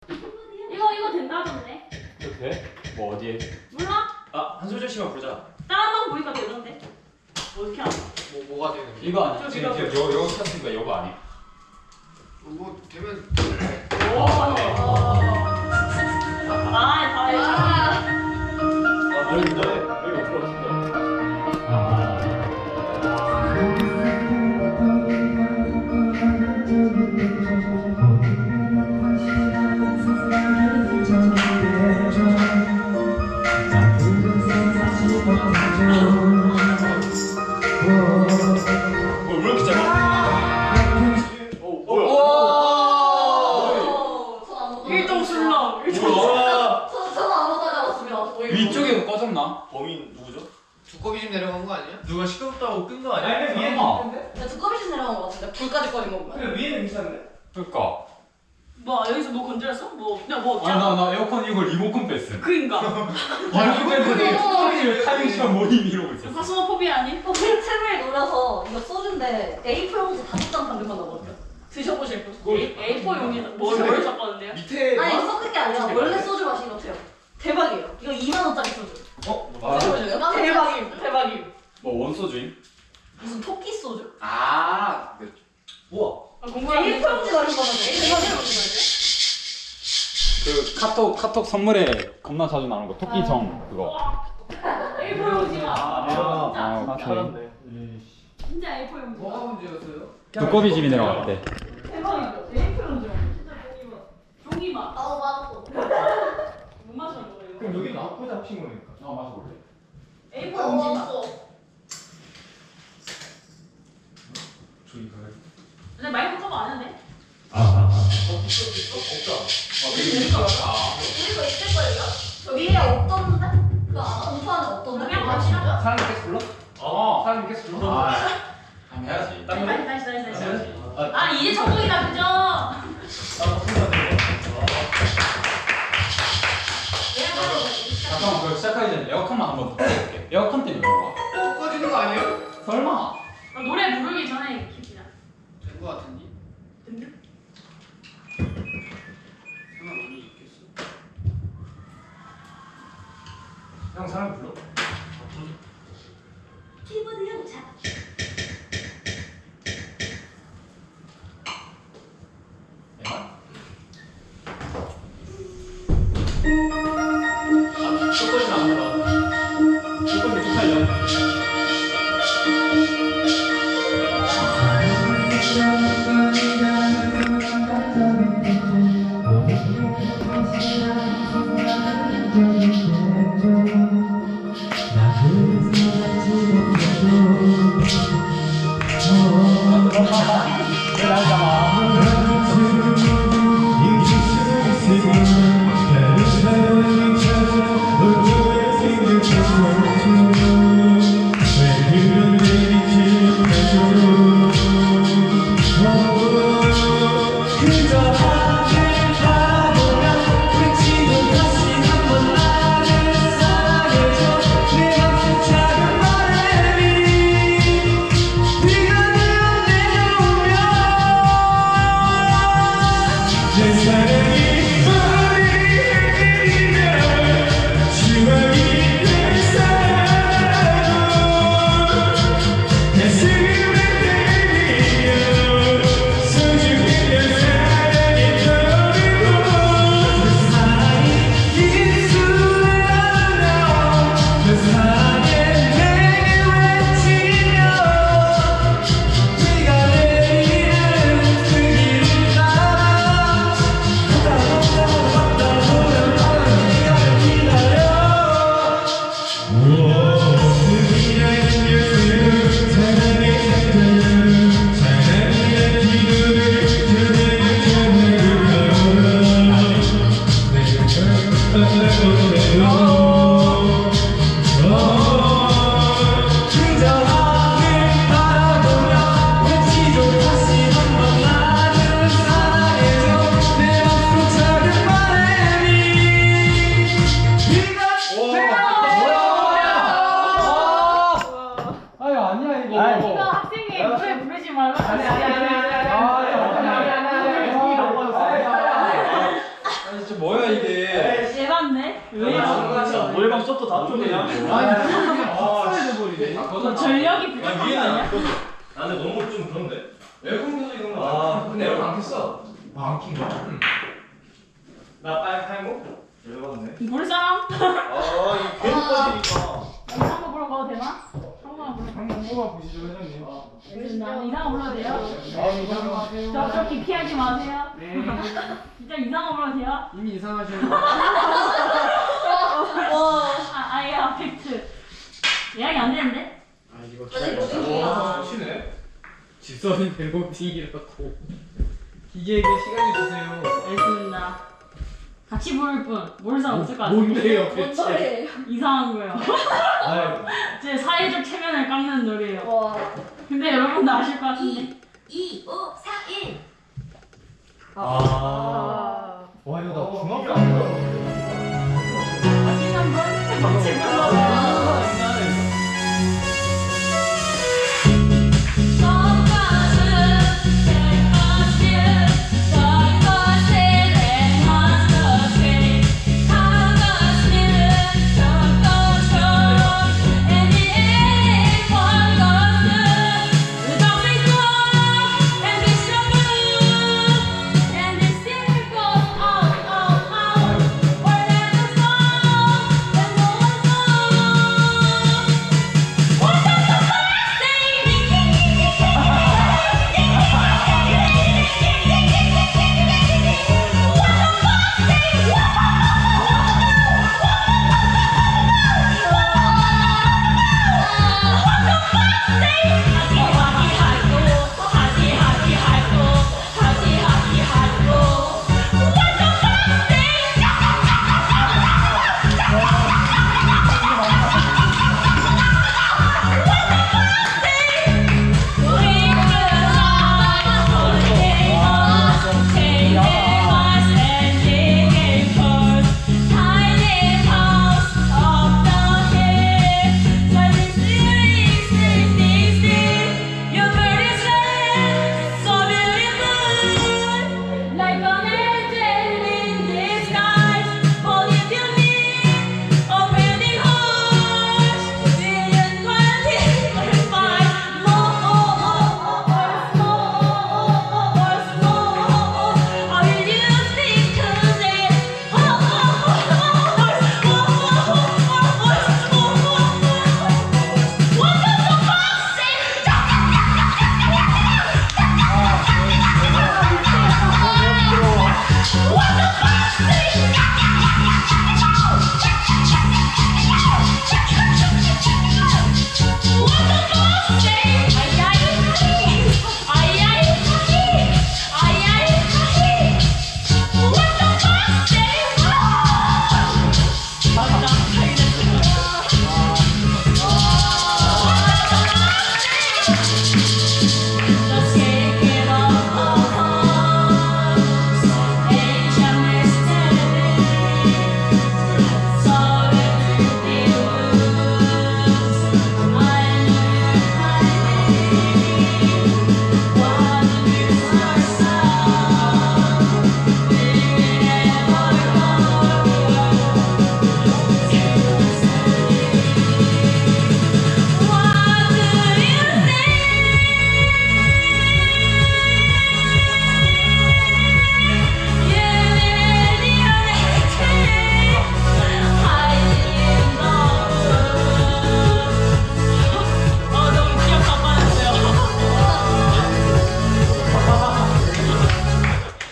이거 된다던데. 이거 돼? 뭐 어디에? 몰라? 아 한솔재 씨만 부르자. 다른 방 보니까 되던데. 어떻게 알아? 뭐가 되는 게? 이거 아니야? 지금 요 켰으니까 이거 아니야? 뭐 되면 오. 맞네. 다 해. 너희 이거 불러준다. 왜 이렇게 짧아? 일동 술렁. 저는 아무것도 하지 않았습니다. 위쪽에 꺼졌나? 범인 누구죠? 두꺼비 집 내려간 거 아니야? 누가 시끄럽다고 끈 거 아니야? 아니 위에 봐. 두꺼비씩 내려간 것 같은데 불까지 꺼진 거 보면. 위에는 괜찮은데? 그니까. 뭐 여기서 뭐 건드렸어? 뭐 그냥 뭐 없잖아. 아나 에어컨 이걸 리모컨 뺐음. 그인가? 리모컨 뺐는데 타이밍 시간 모임 이러고 있었어. 파스모포비아 아니? 책을 노려서 이거 소주인데 A4 용지 5장 담겨만 나거든요. 드셔보실 분? A4 용기에서 뭘 섞었는데요? 밑에 아니 섞은 게 아니라 원래 소주 맛인 것 같아요. 대박이에요. 이거 2만 원짜리 소주. 드셔보실래요? 대박임. 대박임. 뭐 원소주임? 무슨 토끼 소주? 아. 우와 궁금한데. A4 용지 가는 거는 그 카톡 선물에 겁나 자주 나오는 거 토끼정 그거. A4 용지가. 아, 진짜. 오케이. 잘한데 진짜 A4 용지가. 뭐가 문제였어요? 두꺼비 집이 내려갔대. 대박이죠. A4 용지가. 진짜 종이만. 아 맞았어. 못 마시는 거예요. 그럼 여기 나쁘지 합친 거니까 마셔볼래? A4 아 용지만. 맞았어. 저기 가요 근데 마이크 커버 안 했네. 없다 우리도 있을걸요? 저 위에 없던데? 그 공포 안에 없던데? 그냥 마시자. 사람이 계속 불러? 사람이 계속 불러? 아. 한번 해야지. 다시. 아 이제 천국이다 그죠? 잠깐만 그거 시작하기 전에 에어컨만 한번 틀어볼게. 에어컨 때문에 그런 거야? 꺼지는 거 아니에요? 설마? 노래 부르기 전에 킵시다. 된 거 같은데? 설마 많이 있겠어? 형 사람 불러? 키보드 영차. 조건이 안 나와 조건이 좋다 뭐야 이게? 예반네? 왜 아, 진짜 이러고? 노래방 셔터 다 뚫리냐? 아, 버리네. 너 전력이 부족한 거 아니야? 나는 너무 좀 그런데. 외국에서 이런 거. 아, 근데 여기 안 켰어. 안킨 거야? 나 빨리 타이머? 열받네. 볼 사람? 이거 계속 꺼지니까. 이상한 거 보러 가도 되나? 한번 보러 한번 뽑아 보시죠, 회장님. 가도 이상한 거 불러도 돼요? 이상하세요. 저 기피하지 마세요. 네. 진짜 이상한 거 불러도 돼요? 이미 이상하시는 아예 팩트. 예약이 안 되는데? 아 이거 아니, 진짜. 뭐지? 와, 치네. 집선이 배고프기라고. 기계에게 시간을 주세요. 알겠습니다. 같이 부를 뿐 모를 사람 없을 것 같아요. 뭔데요, 뭔 대체? 노래예요? 이상한 거요. 아이고. 제 사회적 체면을 깎는 노래예요. 와. 근데 여러분도 아실 것 같은데. 2, 5, 4, 1. 와, 이거 나 중학교 안 가. 다시 한번 같이 불러요.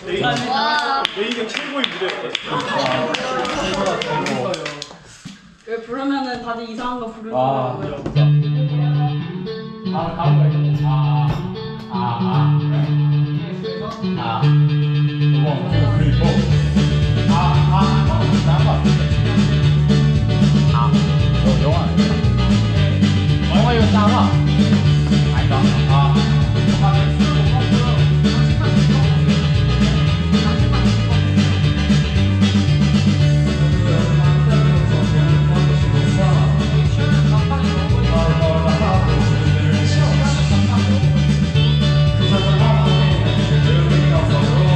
내 인생 최고의 무대였어. 왜 부르면은 다들 이상한 거 아, 부르더라고요. 다음 거예요. 그리고 영화 아니야? 영화 이거 작아. 아니다. 그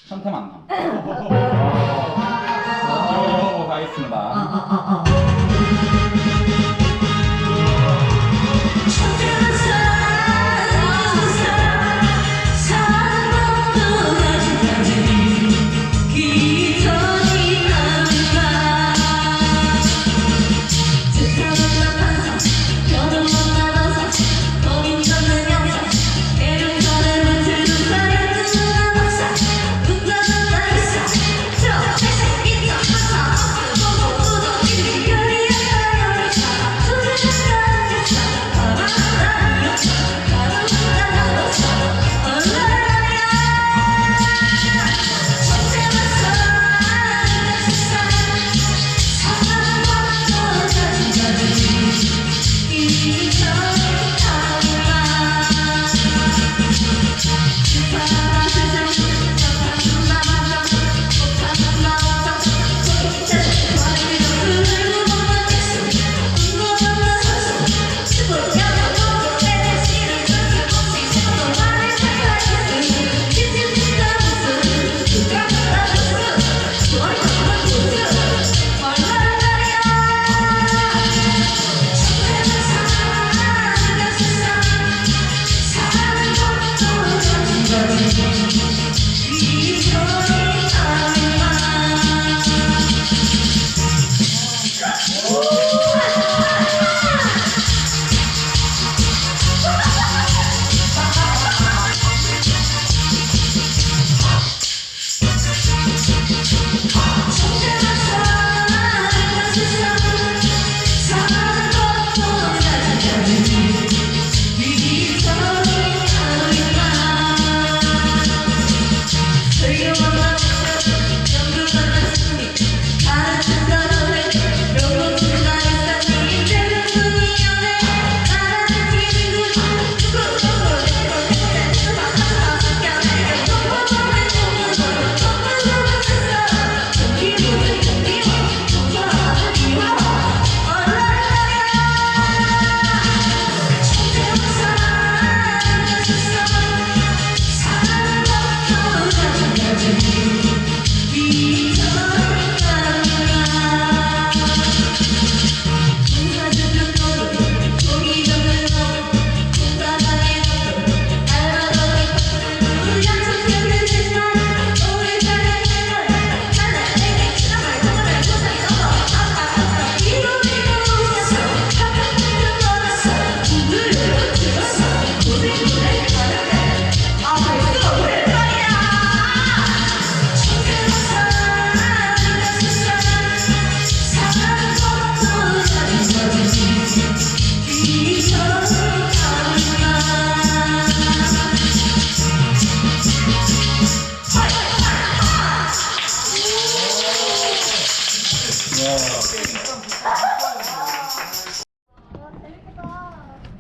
선택만 남. 가겠습니다.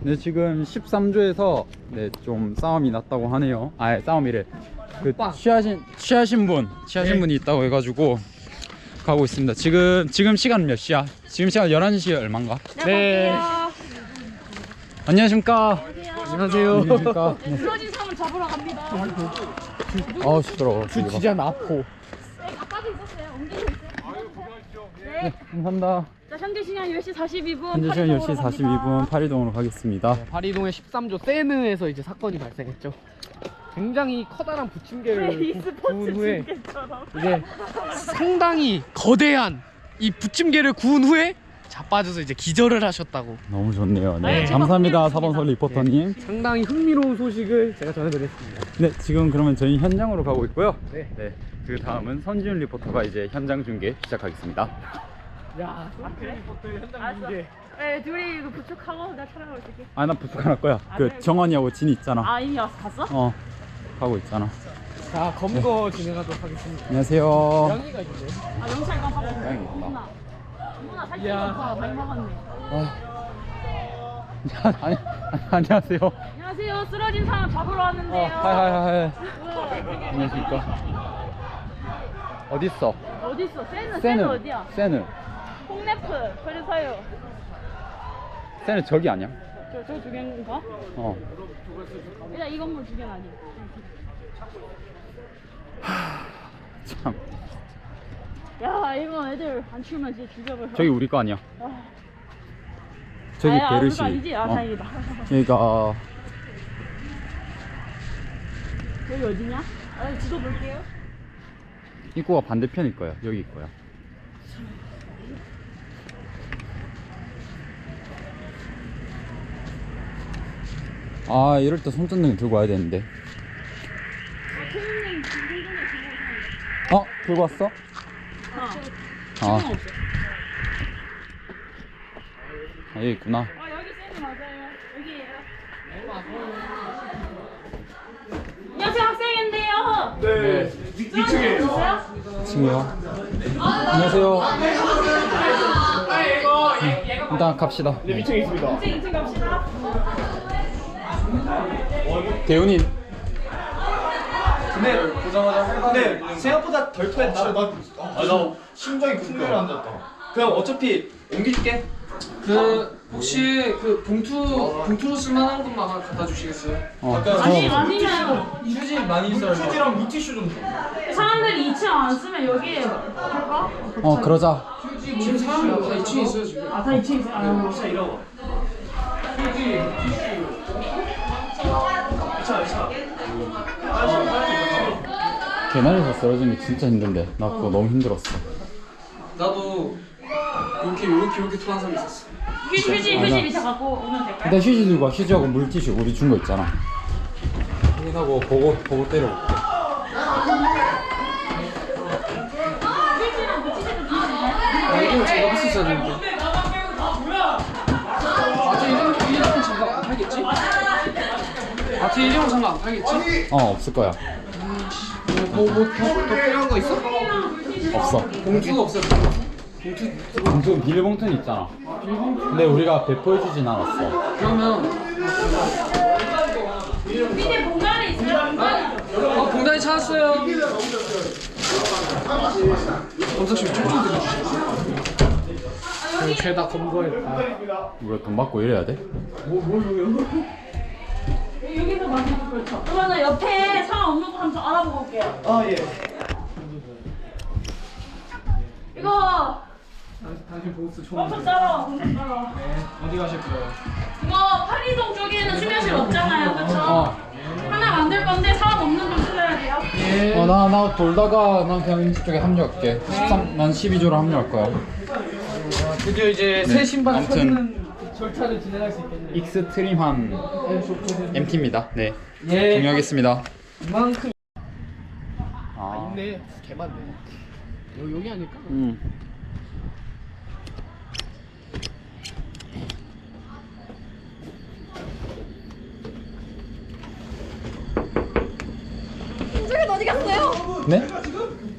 네, 지금 13조에서 네, 좀 싸움이 났다고 하네요. 아, 싸움이래. 그 취하신 분이 있다고 해가지고 가고 있습니다. 지금 시간 몇 시야? 지금 시간 11시 얼마인가? 네. 안녕하십니까? 안녕하세요. 안녕하십니까? 네. 쓰러진 사람을 잡으러 갑니다. 아우 시끄러워. 진짜 나포. 아까도 있었어요. 옮기고 있어요. 네, 감사합니다. 자, 현재 시간 10시 42분. 현재 시간 10시 42분 파리동으로 가겠습니다. 파리동의 13조 세느에서 이제 사건이 발생했죠. 굉장히 커다란 부침개를 구운 후에 이제 상당히 거대한 이 부침개를 구운 후에 자빠져서 이제 기절을 하셨다고. 너무 좋네요. 네, 네, 감사합니다. 4번설 리포터님. 상당히 흥미로운 소식을 제가 전해드렸습니다. 네, 지금 그러면 저희 현장으로 가고 있고요. 네. 네, 그 다음은 선지훈 리포터가 이제 현장 중계 시작하겠습니다. 야, 박혜리 리포터의 현장 중계. 네, 둘이 이거 부축하고 내가 촬영하고 있을게. 아, 나 부탁 안 할 거야. 그 그래? 정원이하고 진이 있잖아. 아, 이미 갔어? 어, 가고 있잖아. 자, 검거 진행하도록 하겠습니다. 안녕하세요. 양이가 있네. 아 영상 깜빡 고양이 있다. 누나 살찐 야. 거 많이 먹었네. 아니, 안녕하세요. 안녕하세요. 쓰러진 사람 잡으러 왔는데요. 하이하이하이. 안녕하십니까. 어딨어? 어딨어? 세는 어디야? 세는. 홍네프 그래서요. 세는 저기 아니야? 저 두 개인가? 어. 일단 이 건물 두 개는 아니야. 참. 야 이거 애들 안 치우면 진짜 죽여버려. 저기 우리 거 아니야? 아. 저기 아야, 베르시. 우리가 아니지? 아 다행이다. 여기가 여기 어디냐? 아 지도 볼게요. 입구가 반대편일 거야. 여기 거야. 아, 이럴 때 손전등 들고 와야 되는데. 들고 왔어? 아, 지금 없어. 여기 있구나. 여기 쌤이 맞아요. 여기에요. 안녕하세요 학생인데요. 네. 2층에. 있어요? 친구요. 안녕하세요. 일단 갑시다. 네, 2층에 있습니다. 2층 갑시다. 대훈이 근데 보자마자 근데 생각보다 덜 토했다. 나 심장이 쿵대를 앉았다. 그럼 어차피 옮길게. 그 혹시 그 봉투로 쓸만한 것만 하나 갖다 주시겠어요? 아니면 휴지 많이 있어요. 휴지랑 물티슈 좀 줘. 사람들이 2층 안 쓰면 여기에 할까? 그러자. 휴지 지금 사람이 다 2층에 있어요 지금. 아 다 2층 있어요? 아유 진짜 이러고. 휴지, 개나리에서 쓰러지는 게 진짜 힘든데. 나 그거 너무 힘들었어. 나도 이렇게 토한 사람 있었어. 휴지 밑에 갖고 오면 될까요? 일단 휴지 들고 와. 휴지하고 물티슈 우리 준 거 있잖아. 확인하고 보고 때려볼게. 휴지랑 물티슈도 주시나요? 이거 제가 했었어야 되는데. 일회용 장갑 안 팔겠지? 일회용 장갑 안 팔겠지? 없을 거야. 더 필요한 거 있어? 없어. 봉투가 없어요. 봉투 비닐봉투는 있잖아. 근데 우리가 배포해주진 않았어. 그러면 밑에 공간이 있어요? 공간이 봉다리 찾았어요. 검사씨 좀좀 들어주세요. 죄다 검거했다. 우리가 돈 받고 이래야 돼? 여기서 마지막 그렇죠. 그러면 옆에 사람 없는 거 한번 알아보고 올게요. 아 예. 이거 당신 보스 총. 엄청 따라. 어디 가실 거예요? 이거 파리동 쪽에는 수면실 없잖아요, 그렇죠? 하나 만들 건데 사람 없는 걸 찾아야 돼요. 예. 나 돌다가 난 그냥 왼쪽 쪽에 합류할게. 난 12조로 합류할 거야. 드디어 이제 새 신발 아무튼. 사주는 절차를 진행할 수 있겠네요. 익스트림한 MT입니다. 네. 예. 종료하겠습니다. 이만큼 아. 있네. 개 많네. 여기 아닐까? 김종현 어디 갔어요? 네?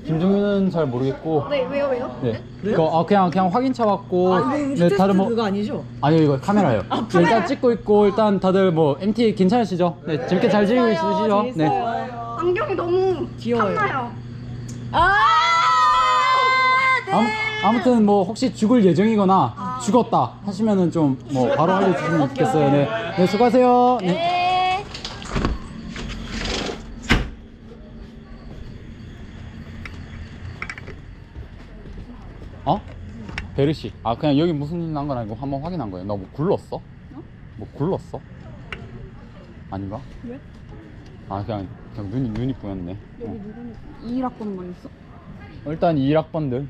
김종윤은 잘 모르겠고. 네, 왜요? 네. 이거 그냥 확인차 받고. 네, 다들 뭐 그거 아니죠? 아니요, 이거 카메라예요. 일단 찍고 있고 일단 다들 뭐 MT 괜찮으시죠? 네, 재밌게 잘 즐기고 있으시죠? 네. 안경이 너무 귀여워요. 탐나요. 아무튼 뭐 혹시 죽을 예정이거나 죽었다 하시면은 좀 뭐 바로 알려주시면 좋겠어요. 네. 네, 수고하세요. 네. 베르시. 그냥 여기 무슨 일 난 건 아니고 한번 확인한 거예요. 너 뭐 굴렀어? 뭐 굴렀어? 아닌가? 왜? 그냥 눈이 뿌였네. 여기 누구니? 2학번만 있어? 일단 2학번들.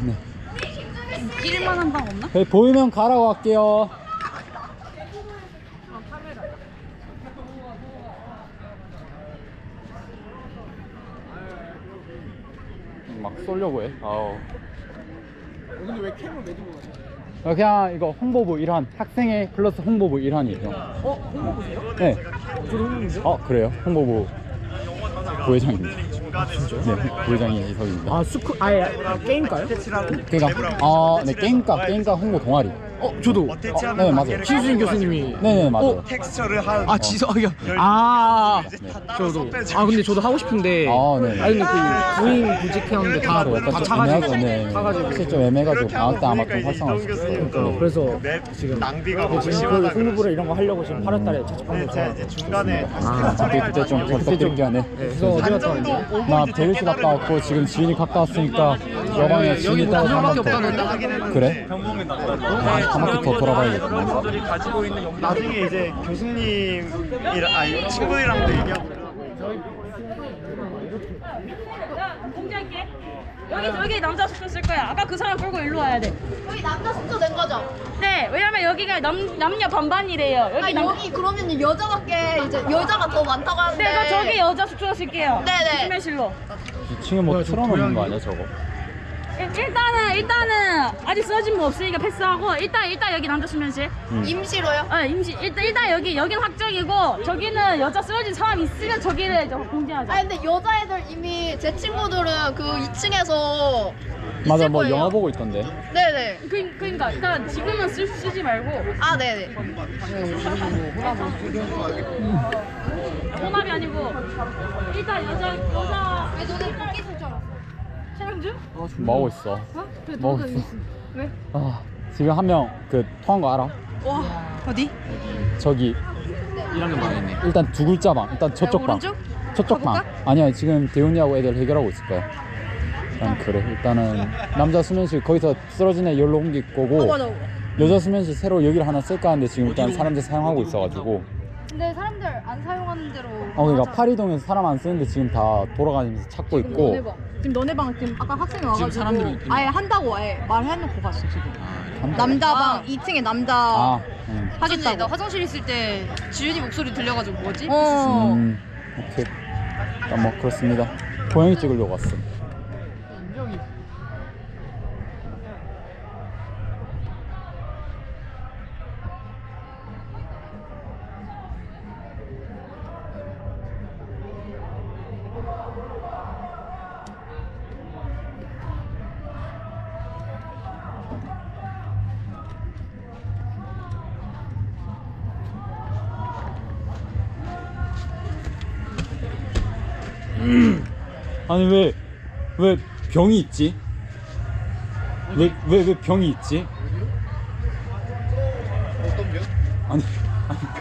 네. 낄만한 방 없나? 네, 보이면 가라고 할게요. 막 쏘려고 해. 근데 왜 캠을 왜 들고 가냐? 그냥 이거 홍보부 일환, 학생회 플러스 홍보부 일환이에요. 홍보부세요? 네. 저도 홍보인데? 아 그래요? 홍보부 부회장입니다. 진짜요? 네, 부회장이 이석입니다. 아 아예 게임가요? 그러니까 네 게임과 홍보 동아리. 저도. 네 맞아요. 신수진 교수님이. 네네 맞아요. 텍스처를 한 지석이요. 저도. 근데 저도 하고 싶은데. 네. 근데 그 부인 구직회원들 다 약간 좀 차가지고. 애매하죠. 네. 차가지고. 사실 좀 애매해가지고 방학 때 아마 좀 활성화할 수 있어요. 네. 그래서 지금 낭비가 지금 그 심하다. 홍보부를 이런 거 하려고 지금 8월달에 채집하고 제가 있어요. 이제 중간에 그때 좀 부탁드릴게요. 네. 그래서 어디 갔다 왔는데? 나 대리시 갔다 왔고 지금 지인이 갔다 왔으니까 여방에 지인이 여기 따라서 뭐 한 밖에 번 더. 없다는데? 그래? 한 바퀴 더 돌아봐야겠다. 나중에 이제 교수님이랑 아니 친구들이랑도 얘기하고 공지할게. 여기 남자 숙소 쓸 거야. 아까 그 사람 끌고 일로 와야 돼. 여기 남자 숙소 된 거죠? 네, 왜냐면 여기가 남녀 반반이래요. 여기 그러면 여자밖에 이제 여자가 더 많다고 하는데. 네, 저기 여자 숙소 쓸게요. 네네. 수면실로. 2층에 뭐 틀어놓는 거 아니야 저거? 일단은 아직 써진 거 없으니까 패스하고 일단 여기 남자 수면실. 임시로요? 임시 일단 여긴 확정이고 저기는 여자 쓰러진 사람 있으면 저기를 이제 공지하자. 근데 여자애들 이미 제 친구들은 그 2층에서 맞아 뭐 영화 보고 있던데. 네네. 그러니까 일단 지금은 쓰지 말고 네네. 혼합이 아니고 일단 여자 왜 너네 거기 쓸 줄 알았어? 촬영 중? 뭐 하고 있어? 왜 뭐 너가 있어? 여기 있어? 왜? 지금 한 명 그 통한 거 알아? 와 어디? 저기 1학년 망했네. 일단 두 글자 방. 일단 저쪽 방. 오른쪽? 저쪽 방. 아니야 지금 대훈이하고 애들 해결하고 있을 거야. 일단 그래. 일단은 남자 수면실 거기서 쓰러진 애 열로 옮길 거고. 맞아. 여자 수면실 새로 여기를 하나 쓸까 하는데 지금 일단 사람들 사용하고 있어가지고. 근데 사람들 안 사용하는 대로. 그러니까 파리동에서 사람 안 쓰는데 지금 다 돌아다니면서 찾고 있고. 지금 너네 방 지금 아까 학생이 와가지고 사람들이 아예 한다고 아예 말해놓고 갔어 지금. 한다. 남자 방 2층에 남자 하겠다고. 나 화장실 있을 때 지윤이 목소리 들려가지고 뭐지? 오케이. 일단 뭐 그렇습니다. 고양이 찍으려고 왔어. 아니 왜 병이 있지? 왜 병이 있지? 어떤 게? 아니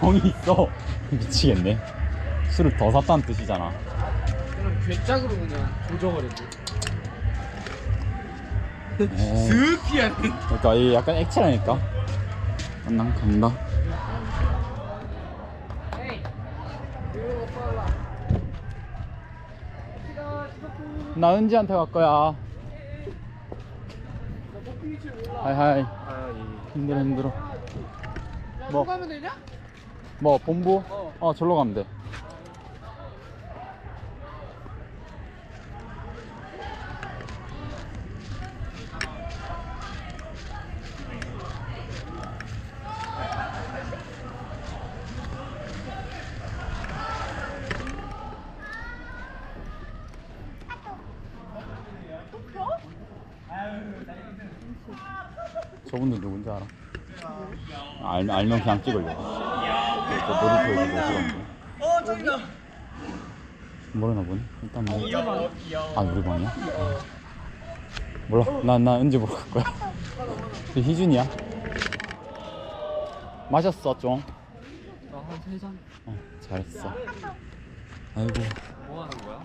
병이 있어. 미치겠네. 술을 더 샀다는 뜻이잖아. 그럼 괴짝으로 그냥 조져버렸지. 슥 피하네. 그러니까 이 약간 액체라니까. 난 간다. 나 은지한테 갈 거야. 하이하이. 힘들어. 뭐 가면 되냐? 뭐 본부? 절로 가면 돼. 저분들 누군지 알아? 알면 그냥 찍으려고. 저 놀이터에서 노시던데. 저기다. 모르나 보네. 일단 뭐. 노래방이야? 몰라. 나 은지 보러 갈 거야. 저 희준이야. 마셨어 좀. 나한 3잔. 잘했어. 아이고. 뭐 하는 거야?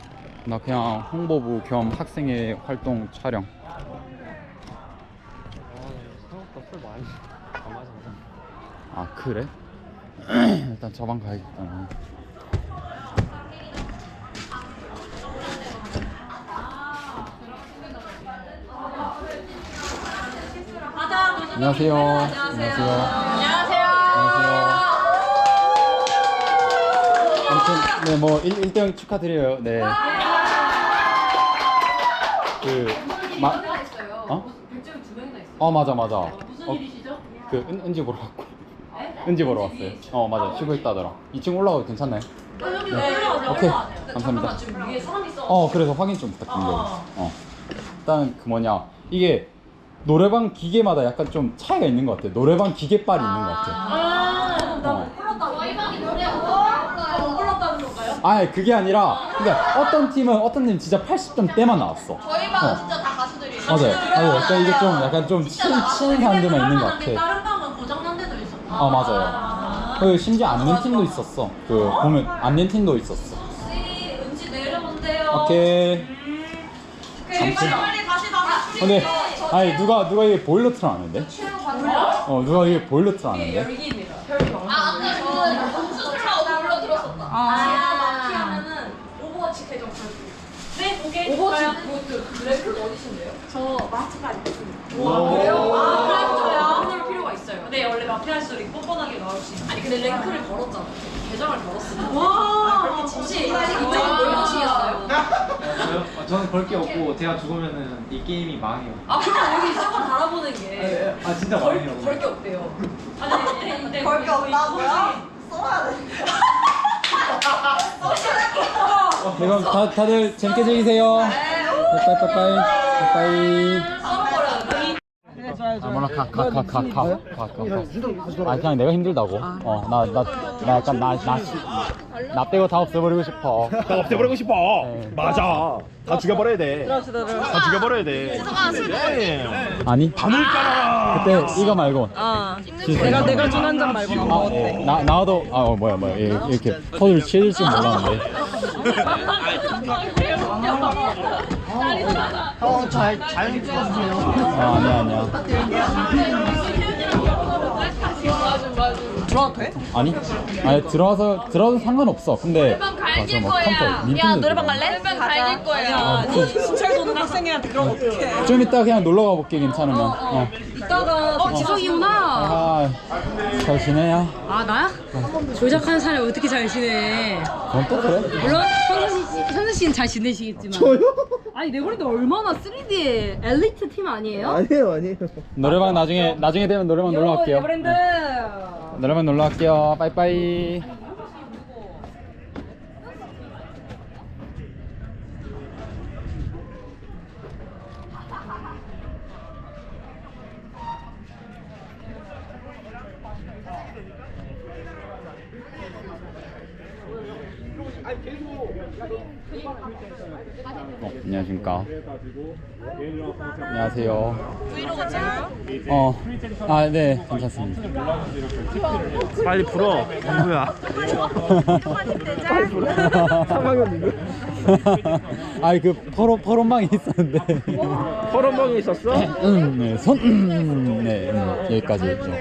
나 그냥 홍보부 겸 학생회 활동 촬영. 생각보다 술 많이 안 마셔서. 그래? 일단 저 방 가야겠다. 안녕하세요. 아무튼 네, 뭐 1등 축하드려요. 네. 맞아. 무슨 일이시죠? 은지 보러 갔고. 은지 보러 왔어요. 맞아. 쉬고 있다더라. 2층 올라가도 괜찮나요? 오케이. 감사합니다. 지금 위에 사람 있어. 그래서 확인 좀 부탁드립니다. 일단 그 뭐냐 이게 노래방 기계마다 약간 좀 차이가 있는 것 같아. 노래방 기계빨이 있는 것 같아. 저희 방이 노래 못 불렀다는 건가요? 아니 그게 아니라 그러니까 어떤 팀은 진짜 80점대만 나왔어. 저희 방은 진짜 다 가수들이에요. 맞아요. 약간 이게 좀 약간 좀 치는 사람들만 있는 것 같아. 다른 방은 고장난 데도 있었나? 맞아요. 그 심지어 안 낸 팀도 있었어. 그 보면 안 낸 팀도 있었어. 은지 내려온대요. 오케이. 빨리 다시 나가. 근데 아니 누가 이게 보일러 틀어놨는데? 누가 이게 보일러 틀어놨는데? 열기입니다. 아까 그 공수차 불러 들었었다. 마키 하면은 오버워치 계정 설정. 네, 오케이. 오버워치 그것도 랭크가 어디신데요? 저 마스터가 있습니다. 와, 그래요? 그래요? 오늘 필요가 있어요. 네, 원래 마피 할수록 뻔뻔하게 나올 수 있어요. 아니, 근데 랭크를 걸었잖아. 계정을 걸었어요. 와, 혹시 이쪽은 뭘 보시겠어요? 저는 걸 게 없고 제가 죽으면은 이 게임이 망해요. 그럼 여기 수건 달아보는 게. 진짜 망해요. 걸게 없대요. 아니, 근데 걸게 없다고요? 써야 돼. 네, 그럼 다들 재밌게 즐기세요. 빠이빠이. 몰라 가. 그냥 내가 힘들다고. 나 약간 나 빼고 다 없애버리고 싶어. 나 없애버리고 싶어. 맞아. 다 죽여버려야 돼. 다 죽여버려야 돼. 아니 바늘 깔아라. 그때 이거 말고. 내가 준 한 잔 말고 나도 뭐야 이렇게 코드를 칠 줄 몰랐는데. 잘 찍어주세요. 아니야. 들어와도 돼? 아니 들어와서 상관없어. 근데 갈길 막 거야. 컴퓨터 야 민폐인데 노래방 갈래? 노래방 갈길 거야. 아니 신철 도는 학생이한테 그럼 어떡해. 좀 이따 그냥 놀러 가볼게 괜찮으면. 이따가 지성이구나. 잘 지내야? 나야? 조작하는 사람이 어떻게 잘 지내. 그건 또 그래? 물론 현수 씨는 잘 지내시겠지만. 저요? 아니 네버랜드 얼마나 3D의 엘리트 팀 아니에요? 아니에요. 노래방 나중에 되면 노래방 놀러 갈게요. 네버랜드. 노래방 놀러 갈게요. 빠이빠이. 안녕하십니까. 안녕하세요. 브이로그 찍어요? 네, 괜찮습니다. 빨리 풀어. 누구야? 아니 그 포럼방이 있었는데. 포럼방에 있었어? 여기까지 했죠.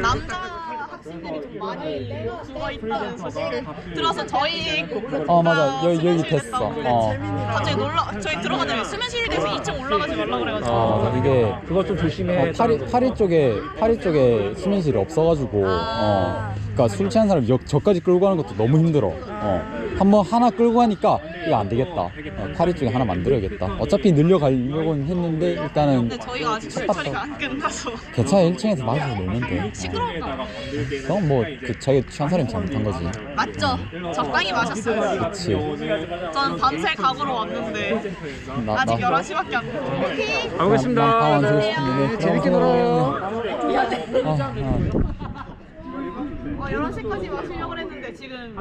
남자 학생들이 좀 많이 들어와 있다는 소식을 들어서 저희 맞아. 여기 됐어. 갑자기 저희 들어가자면 수면실에 대해서 2층 올라가지 말라 그래가지고 이게 그거 좀 조심해. 파리 쪽에 수면실이 없어가지고 그러니까 술 취한 사람 저까지 끌고 가는 것도 너무 힘들어. 한번 하나 끌고 가니까 이거 안 되겠다. 파리 쪽에 하나 만들어야겠다. 어차피 늘려가려고는 했는데 일단은 근데 저희가 아직 술 처리가 안 끝나서 괜찮아. 1층에서 마셔서 놀는데. 시끄러웠나 그럼 그 자기 취한 사람이 잘못한 거지. 맞죠? 적당히 마셨어요. 그치. 저는 밤새 각오로 왔는데 아직 11시밖에 안 됐어요. 가보겠습니다. 안 쓰고 싶은데. 재밌게 놀아요. 11시까지 마시려고 했는데 지금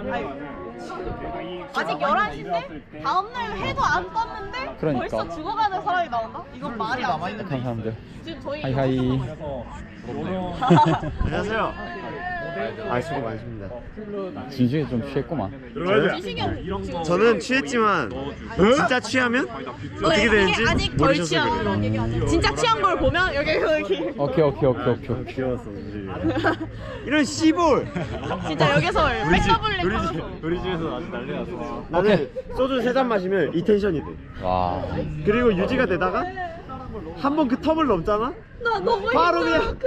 아직 11시인데 다음날 해도 안 떴는데 그러니까. 벌써 죽어가는 사람이 나온다? 이건 말이 안 되는데 감사합니다. 지금 저희 하이하이. 안녕하세요. 수고 많으십니다. 진심이 좀 취했구만. 저는 취했지만 진짜 취하면 어떻게 되는지 아직 덜 모르셔서 취한 그래요. 진짜 취한 걸 보면 여기 오케이. 귀여웠어. 이런 씨볼. 진짜 여기서 백더블링 하면서 우리 집에서 아주 난리 났어. 나는 소주 3잔 마시면 이 텐션이 돼. 와. 그리고 유지가 되다가 한 번 그 텀을 넘잖아? 나 너무 바로 힘들어 그냥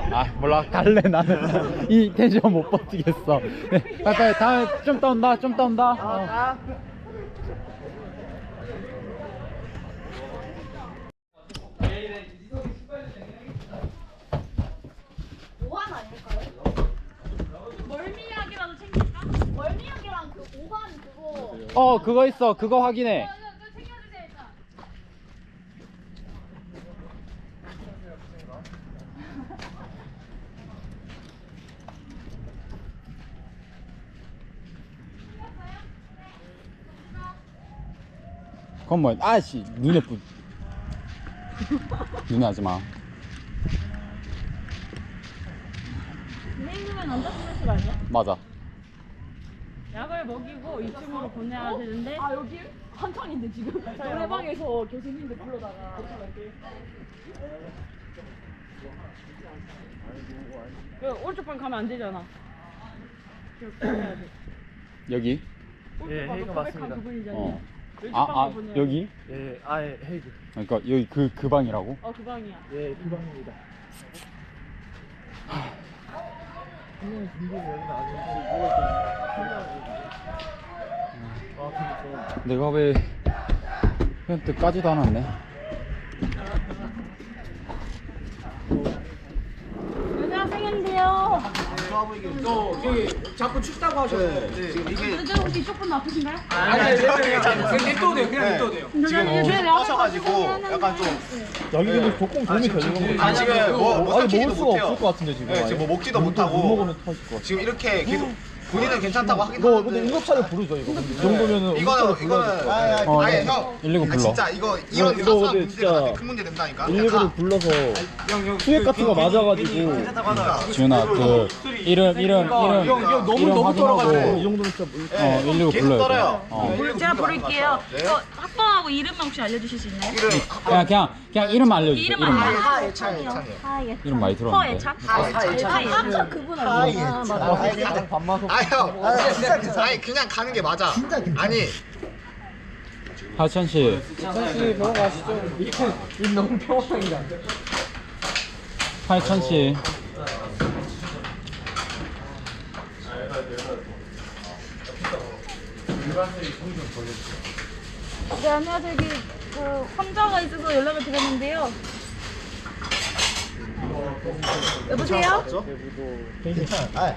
그만해 몰라 갈래 나는 이 텐션 못 버티겠어. 네, 빨리 다음에 좀 떠온다. 그거 있어. 그거 확인해. 그건 뭐야? 아씨 눈에 눈에 하지 마. 선생님은 남자친구 아니야? 맞아. 약을 먹이고 2층으로 보내야 되는데 아 여기 한창인데 지금 노래방에서 교수님들 불러다가 그 오른쪽 방 가면 안 되잖아. 해야 돼. 여기? 예, 헤이가 맞습니다. 어. 여기? 예, 아예 헤이그. 그러니까 여기 그 방이라고? 그 방이야. 예, 그 방입니다. 내가 왜 때까지도 안 왔네. 여자 학생인데요. 여기 자꾸 춥다고 하셨는데 지금 이게 여자 혹시 이쪽 분 아프신가요? 아니 냅둬도 돼요. 그냥 냅둬도 돼요. 지금 떠셔가지고 약간 좀 여기 근데 조금 도움이 되는 거. 지금 뭐 아니 삭히지도 먹을 수가 못해요. 없을 것 같은데 지금. 네, 지금 뭐 먹지도 못 못하고 먹으면 터질 것 같아. 지금 이렇게 계속 본인은 괜찮다고 하긴 이거 근데 하는데 응급차를 부르죠 이거. 이 정도면은 이거는 아예 형 119 불러. 진짜 이런 이거 사소한 근데 문제가 진짜 나한테 큰 문제 된다니까. 119를 불러서 수액 같은 거 맞아가지고 지훈아 그 이름 너무 확인하고 떨어가지고 이 정도면 진짜 119 계속 불러야 떨어요. 돼. 제가 부를게요. 학번하고 이름만 혹시 알려주실 수 있나요? 그냥 이름 알려주세요. 이름만. 예찬이요. 이름 많이 들었는데. 항상 그분 아니야. 맞아. 아형 아니 그냥 가는 게 맞아. 아니 하천 씨. 사실 병원 가시죠. 이 너무 평화상이다. 하천 씨. 네, 안녕하세요. 여기 그 환자가 있어서 연락을 드렸는데요. 여보세요?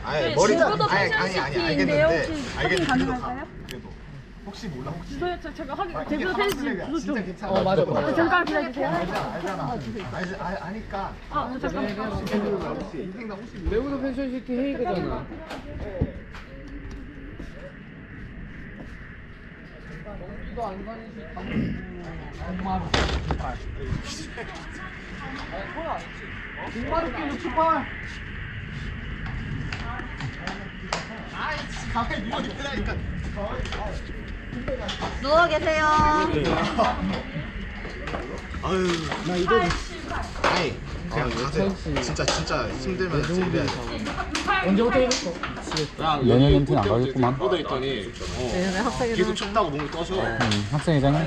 아니 머리 제주도 아니 펜션시티인데요. 알겠는데 혹시 확인 알겠는데 가능할까요? 그래도 혹시 몰라 혹시 주소요. 제가 확인. 제주도 펜션시티 주소 좀. 괜찮아. 맞아. 잠깐 기다려주세요. 알잖아. 아니까. 잠깐. 내부도 펜션시티 헤이그잖아. 이거 안 가니지. 가만히 누워 있으라니까. 누워 계세요. 아유 나 이거 아니 그냥 가세요. 진짜 힘들면 진짜 이래야지. 언제부터 이랬어? 내년 MT는 안 가겠구만. 뻗어있더니 계속 춥다고 몸을 떠셔. 학생회장이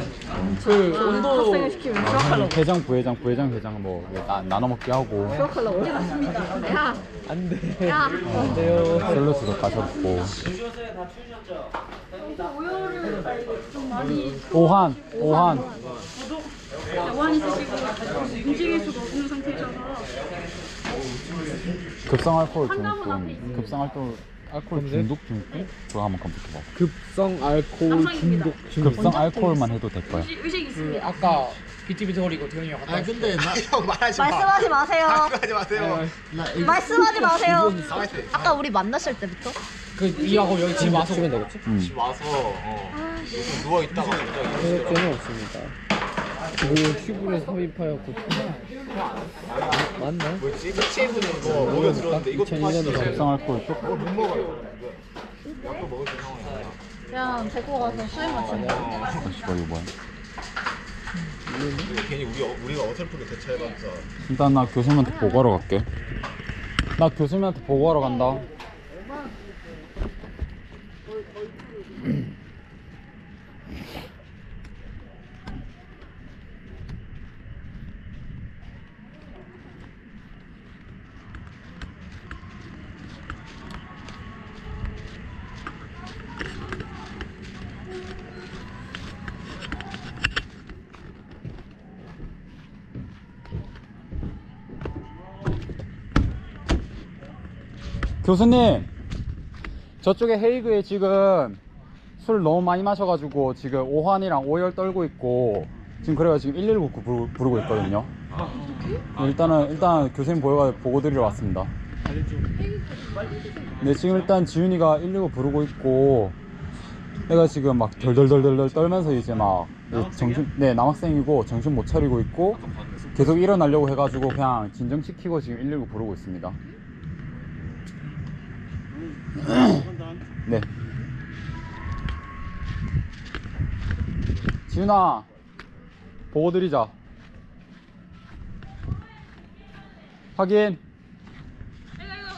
그 온도 학생을 시키면 수학하려고. 회장, 부회장, 회장 뭐 나눠 먹게 하고 수학하려고. 야. 안 돼. 야. 안 돼요. 셀러스도 가셨고. 좀 많이 오한. 여관 있으시고 움직일 수가 없는 상태셔서 급성 알코올 중독 증후? 그거 한번 검색해봐. 급성 알코올 남성입니다. 중독. 급성 알코올만 해도 될 거야. 의식 있습니다. 아까 비티비트거리고 태훈이 형 갔다. 근데 형 말하지 마. 말씀하지 마세요. 하지 마세요. 말씀하지 마세요. 아까 우리 만났을 때부터? 그 이하고 여기 지금 와서 오면 되겠지? 집 와서 누워 있다가 전혀 없습니다. 오, 큐브에 삽입하였고. 맞나? 뭐지? HM는 거 먹여 들었는데 이것도 2001년에 급성 알코올 쪽? 못 먹어요. 약도 먹을 수 상황이야. 그냥 데리고 가서 수행 맞추면 이거 뭐야? 괜히 우리가 어설프게 대처해봤자. 일단 나 교수님한테 보고하러 갈게. 나 교수님한테 보고하러 간다. 교수님, 저쪽에 헤이그에 지금 술 너무 많이 마셔가지고 지금 오한이랑 오열 떨고 있고 지금 그래가지고 지금 119 부르고 있거든요. 일단 교수님 보고 드리러 왔습니다. 네, 지금 일단 지훈이가 119 부르고 있고 내가 지금 막 덜덜덜덜 떨면서 이제 막 네, 남학생이고 정신 못 차리고 있고 계속 일어나려고 해가지고 그냥 진정시키고 지금 119 부르고 있습니다. 네. 지훈아, 보고 드리자. 확인.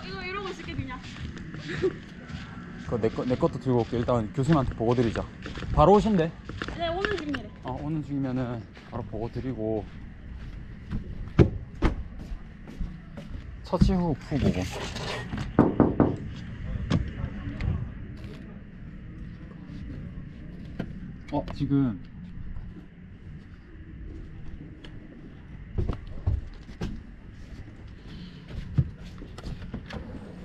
이거 이러고 있을게 그냥. 그거 내 것도 들고 올게. 일단 교수님한테 보고 드리자. 바로 오신대. 네 오는 중이래. 오는 중이면은 바로 보고 드리고 처치 후 보고. 지금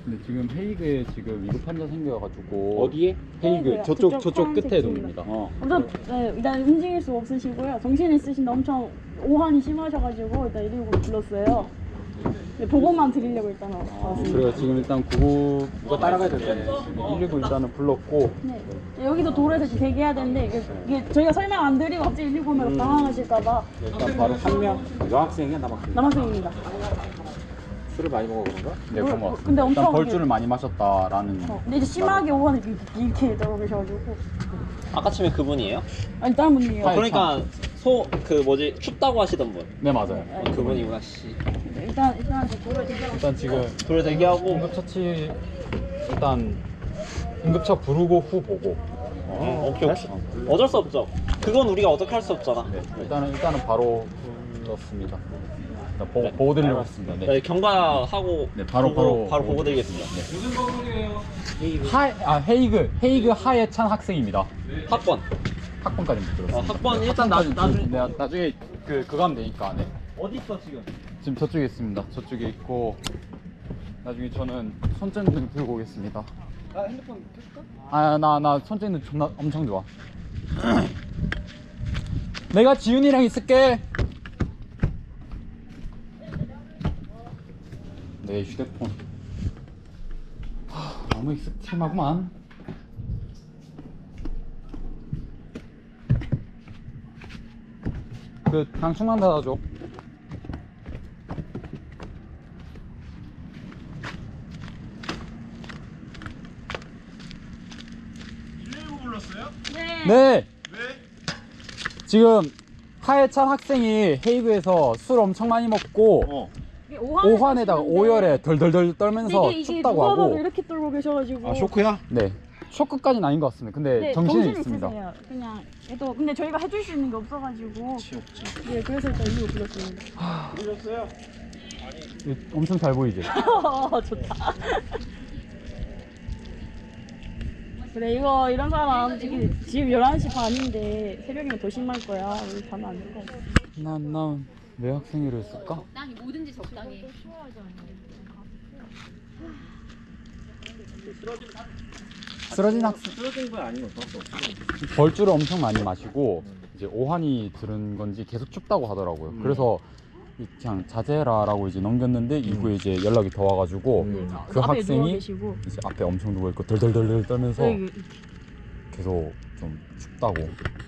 네, 지금 헤이그에 지금 위급 환자 생겨가지고 어디에? 헤이그 헤이그요. 저쪽 저쪽 끝에 파란색 동입니다. 우선 네, 일단 움직일 수 없으시고요. 정신 있으신데 엄청 오한이 심하셔가지고 일단 119 불렀어요. 네, 보고만 드리려고 일단 왔습니다. 그래요. 지금 일단 99 이거 따라가야 될 텐데 119 일단은 불렀고 네. 여기도 도로에서 이제 대기해야 되는데 이게 저희가 설명 안 드리고 갑자기 119면 당황하실까봐 일단 바로 한 명 여학생이야 남학생? 남학생입니다. 술을 많이 먹어 그런가? 네, 그런 거 같습니다. 근데 엄청 일단 벌주를 많이 마셨다라는. 근데 이제 심하게 오한을 이렇게 들어 계셔가지고 아까 처음에 그분이에요? 아니 다른 분이에요. 그러니까 춥다고 하시던 분. 네, 맞아요. 그분이구나 씨. 네, 일단 이제 도로에 대기하고 일단 지금 도로 대기하고 응급처치 일단 응급차 부르고 후 보고. 오케이. 어쩔 수 없죠. 그건 우리가 어떻게 할 수 없잖아. 네, 일단은 바로 불렀습니다. 일단 보고 드리려고 했습니다. 네. 네, 경과하고 네, 바로 보고 드리겠습니다. 헤이그 하예찬 학생입니다. 학번. 학번까지 못 들었어요. 학번 일단 나중에 나중에 그거 하면 되니까. 네. 어디 있어 지금? 지금 저쪽에 있습니다. 저쪽에 있고 나중에 저는 손전등 들고 오겠습니다. 핸드폰 켤까? 나 손전등 존나 엄청 좋아. 내가 지훈이랑 있을게. 내 휴대폰. 너무 익스트림하구만. 당충만 닫아줘. 네. 지금 하예찬 학생이 헤이브에서 술 엄청 많이 먹고 오한에다가 오열에 덜덜덜 떨면서 춥다고 누가 봐도 하고. 이렇게 떨고 계셔가지고 쇼크야? 네. 쇼크까지는 아닌 것 같습니다. 근데 네, 정신은 정신이 있습니다. 있으세요. 그냥 근데 저희가 해줄 수 있는 게 없어가지고 네, 그래서 일단 이거 불렀습니다. 부르셨어요? 엄청 잘 보이지? 좋다. 그래 이런 사람 지금 11시 반인데 새벽이면 더 심할 거야. 우리 자면 안 될 거 같아. 난 왜 학생회를 쓸까? 적당히 뭐든지 적당히. 쓰러진 학생. 쓰러진 거 아니면 벌주를 엄청 많이 마시고 이제 오한이 들은 건지 계속 춥다고 하더라고요. 그래서 그냥 자제해라라고 이제 넘겼는데 이후에 이제 연락이 더 와가지고 그 앞에 누워 학생이 계시고. 이제 앞에 엄청 누워 있고 덜덜덜덜 떨면서 네, 계속 좀 춥다고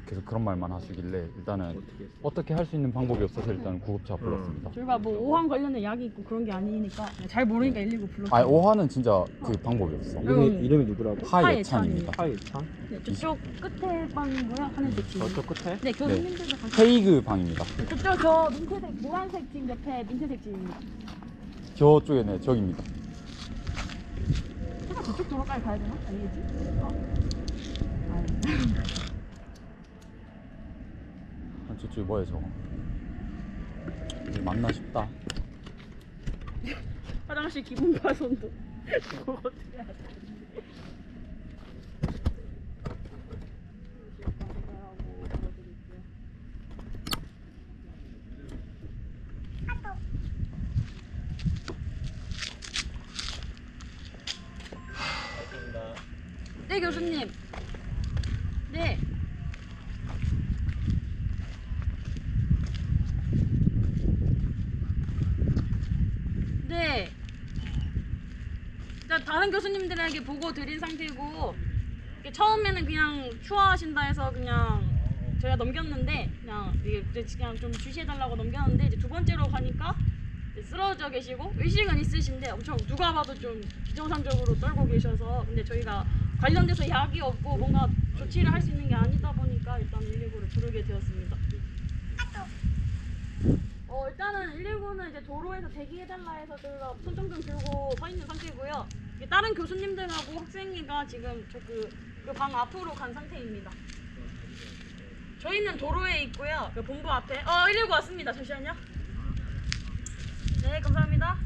계속 그런 말만 하시길래 일단은 어떻게 할 수 있는 방법이 없어서 일단 구급차 불렀습니다. 저희가 뭐 오한 관련된 약이 있고 그런 게 아니니까 잘 모르니까 119 불렀어요. 오한은 진짜 그 방법이 없어. 이름이 누구라고? 하예찬입니다. 하예찬? 네, 저쪽 끝에 방이고요. 하늘색 팀. 저쪽 끝에? 네, 교수님들도 같이. 헤이그 방입니다. 저쪽 저 민트색 노란색 팀 옆에 민트색 팀입니다. 저쪽에 네 저기입니다. 제가 저쪽 도로까지 가야 되나? 아니겠지? 저쪽에 뭐야 저거? 이제 맞나 싶다. 화장실 기본 파손도 그거 어떻게 해야 돼? 네 교수님. 네. 네. 일단 다른 교수님들에게 보고 드린 상태고 처음에는 그냥 추워하신다 해서 그냥 저희가 넘겼는데 그냥 좀 주시해달라고 넘겼는데 이제 두 번째로 가니까 쓰러져 계시고 의식은 있으신데 엄청 누가 봐도 좀 비정상적으로 떨고 계셔서 근데 저희가 관련돼서 약이 없고 뭔가 조치를 할 수 있는 게 아니다 보니까 일단 119를 부르게 되었습니다. 일단은 119는 이제 도로에서 대기해달라 해서 저희가 손전등 들고 서 있는 상태고요. 다른 교수님들하고 학생이가 지금 그 방 앞으로 간 상태입니다. 저희는 도로에 있고요. 그 본부 앞에 119 왔습니다. 잠시만요. 네, 감사합니다.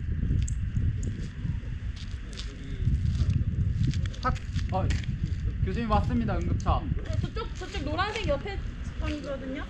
교수님 왔습니다. 응급차. 네, 저쪽 노란색 옆에 방이거든요.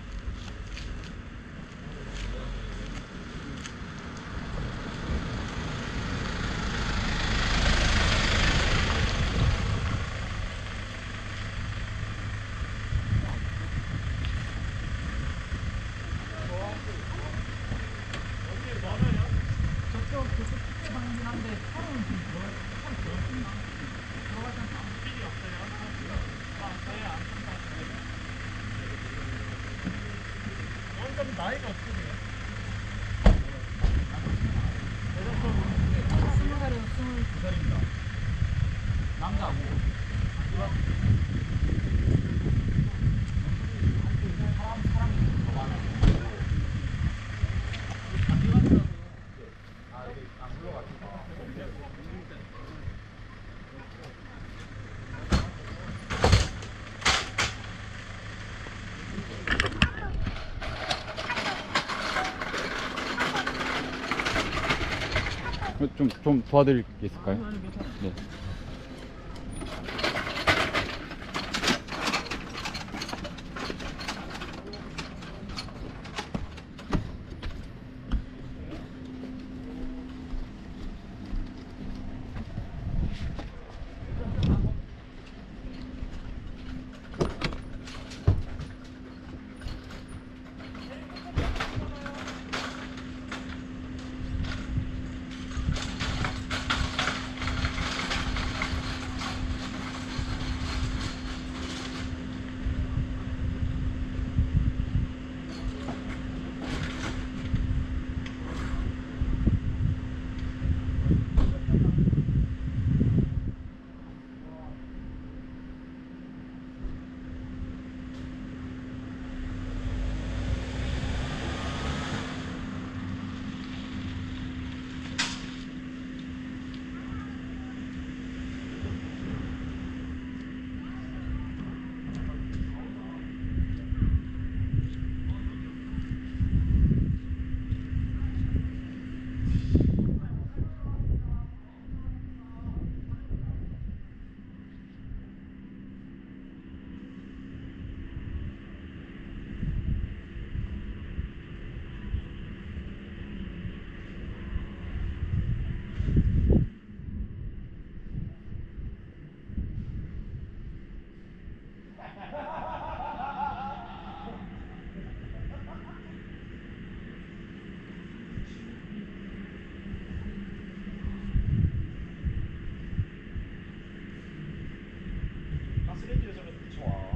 나이가 어떻게 돼요? 20살에서 22살입니다. 남자고. 사람이 더 많아요. 이게 안 불러가지고. 좀 도와드릴 게 있을까요? 네. 쓰레기를 저렇게 붙여와.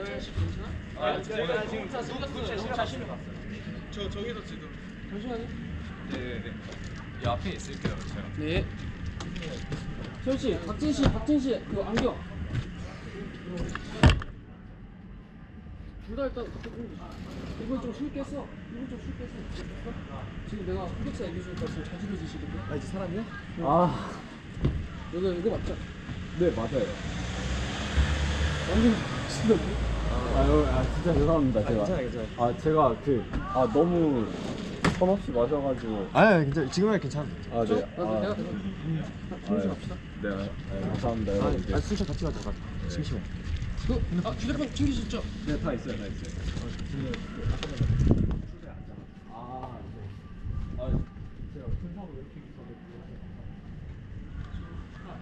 8시 괜찮아? 아, 제가 지금 누구 자신을 갔어요. 저 저기서 지금. 잠시만요. 네네네. 이 앞에 있을게요, 제가. 네. 세훈 씨, 박진 씨, 그 안경. 둘 다 일단 갖다 주면 되지. 이건 좀 술 깼어. 지금 내가 흑역사 얘기해 주니까 지금 자지러지시던데. 아 이제 사람이야? 아, 너도 이거 맞죠? 네 맞아요. 완전 진던데? 진짜 죄송합니다. 제가. 괜찮아. 제가 너무 선 없이 마셔가지고. 아 괜찮아. 지금은 괜찮아. 아 네. 내가 정신 갑시다. 네. 감사합니다. 여러분들. 술샷 같이 가자. 심심해. 휴대폰 챙기셨죠? 네, 다 있어요.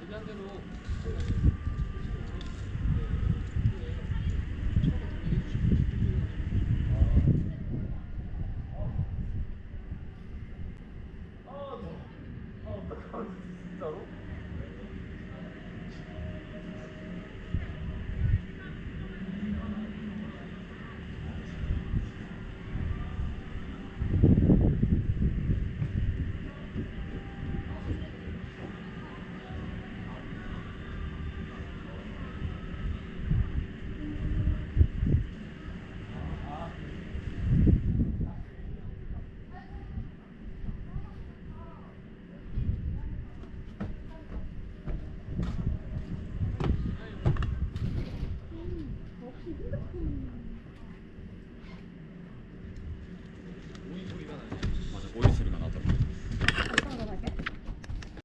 얘기한 대로